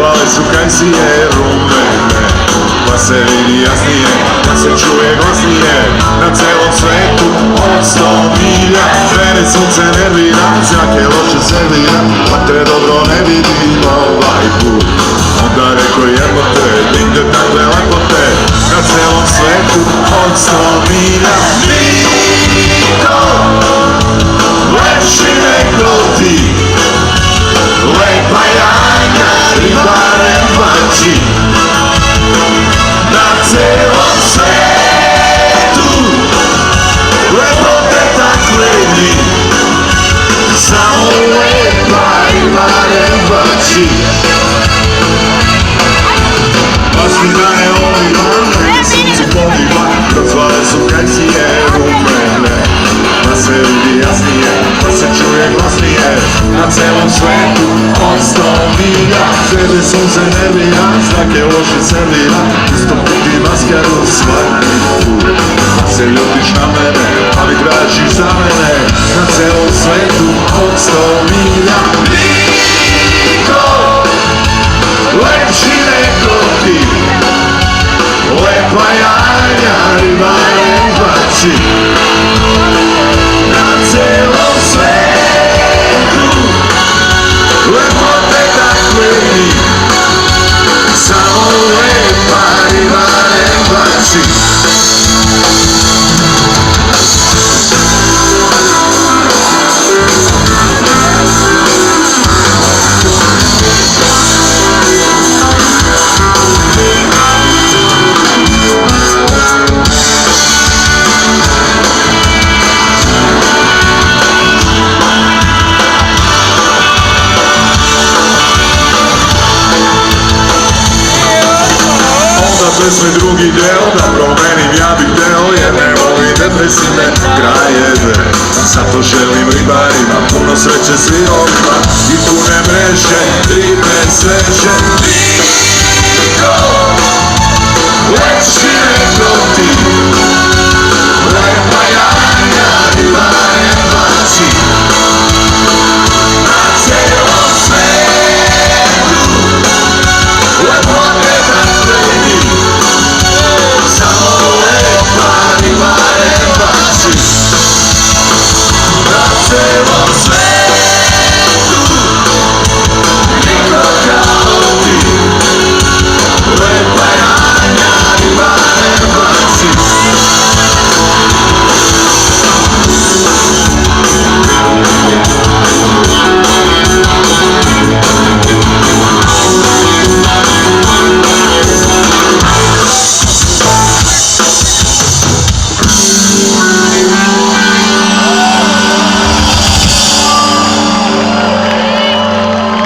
Zvale su kajsije rumene, pa se vidi jasnije, pa se čuje glasnije. Na celom svetu od 100 milja mene sunce nervira, zrake loše servira, pa te dobro ne vidim ovaj put. Onda reko jebote, nigde takve lepote. Na celom svetu od 100 milja niko lepši nego ti. Lepa Janja i barem bači na celom svetu. Lepote takve ni, samo lepa i barem bači. Mašina je oliva, na suncu poliva, razvale su kajsije rumene, pa se vidi jasnije, pa se čuje glasnije. Na celom svetu od 100 milja tebe sunce nervira, zrake loše servira, isto puti maskaru svaki put. Pa se ljutiš na mene, ali tražiš za mene. Na celom svetu od 100 milja niko lepši nego ti. Lepa Janja i barem bači na celom svetu. Lepote takve ni, samo lepa i barem bači. Pesme drugi deo da promenim, ja bih hteo, jer ne volim depresivne krajeve. Zato želim ribarima puno sreće svima i pune mreže, ribe sveže.